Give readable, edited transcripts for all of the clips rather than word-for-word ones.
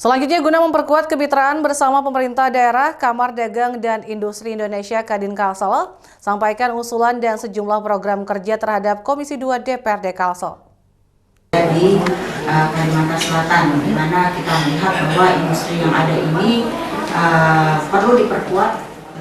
Selanjutnya, guna memperkuat kemitraan bersama pemerintah daerah, Kamar Dagang dan Industri Indonesia Kadin Kalsel sampaikan usulan dan sejumlah program kerja terhadap Komisi 2 DPRD Kalsel. Di Kalimantan Selatan, di mana kita melihat bahwa industri yang ada ini perlu diperkuat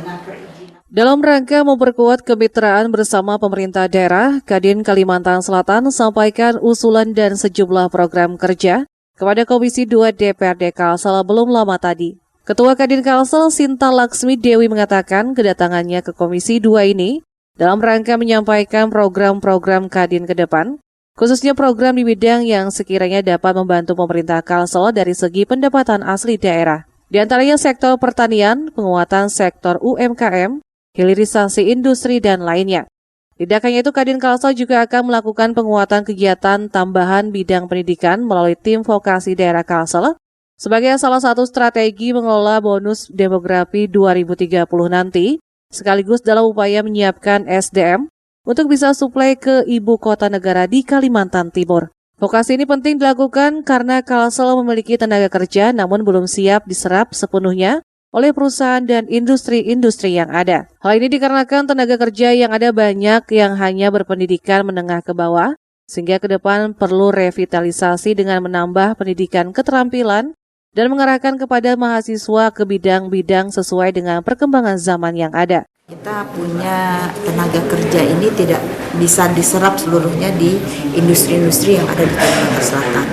dengan perizinan. Dalam rangka memperkuat kemitraan bersama pemerintah daerah, Kadin Kalimantan Selatan sampaikan usulan dan sejumlah program kerja kepada Komisi 2 DPRD Kalsel belum lama tadi. Ketua Kadin Kalsel Sinta Laksmi Dewi mengatakan kedatangannya ke Komisi 2 ini dalam rangka menyampaikan program-program Kadin ke depan, khususnya program di bidang yang sekiranya dapat membantu pemerintah Kalsel dari segi pendapatan asli daerah. Di antaranya sektor pertanian, penguatan sektor UMKM, hilirisasi industri, dan lainnya. Tidak hanya itu, Kadin Kalsel juga akan melakukan penguatan kegiatan tambahan bidang pendidikan melalui tim vokasi daerah Kalsel sebagai salah satu strategi mengelola bonus demografi 2030 nanti, sekaligus dalam upaya menyiapkan SDM untuk bisa suplai ke ibu kota negara di Kalimantan Timur. Vokasi ini penting dilakukan karena Kalsel memiliki tenaga kerja namun belum siap diserap sepenuhnya oleh perusahaan dan industri-industri yang ada. Hal ini dikarenakan tenaga kerja yang ada banyak yang hanya berpendidikan menengah ke bawah, sehingga ke depan perlu revitalisasi dengan menambah pendidikan keterampilan dan mengarahkan kepada mahasiswa ke bidang-bidang sesuai dengan perkembangan zaman yang ada. Kita punya tenaga kerja ini tidak bisa diserap seluruhnya di industri-industri yang ada di Kalimantan Selatan.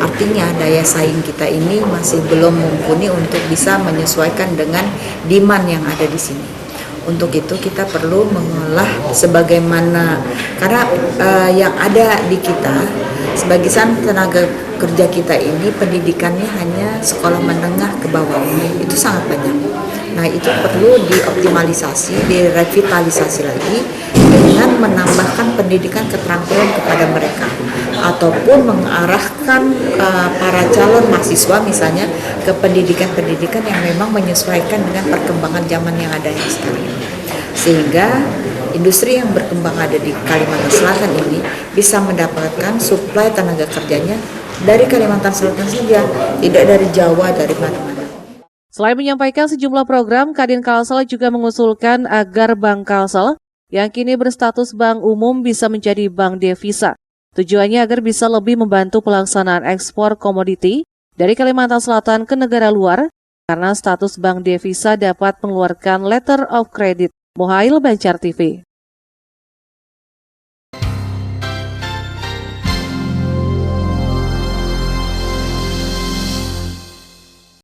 Artinya daya saing kita ini masih belum mumpuni untuk bisa menyesuaikan dengan demand yang ada di sini. Untuk itu kita perlu mengolah sebagaimana, karena yang ada di kita, sebagian tenaga kerja kita ini pendidikannya hanya sekolah menengah ke bawah, itu sangat banyak. Nah, itu perlu dioptimalisasi, direvitalisasi lagi dengan menambahkan pendidikan keterampilan kepada mereka ataupun mengarahkan para calon mahasiswa misalnya ke pendidikan-pendidikan yang memang menyesuaikan dengan perkembangan zaman yang ada sekarang ini. Sehingga industri yang berkembang ada di Kalimantan Selatan ini bisa mendapatkan suplai tenaga kerjanya dari Kalimantan Selatan saja, tidak dari Jawa, dari mana-mana. Selain menyampaikan sejumlah program, Kadin Kalsel juga mengusulkan agar Bank Kalsel yang kini berstatus bank umum bisa menjadi bank devisa. Tujuannya agar bisa lebih membantu pelaksanaan ekspor komoditi dari Kalimantan Selatan ke negara luar karena status bank devisa dapat mengeluarkan letter of credit. Mohail Bancar TV.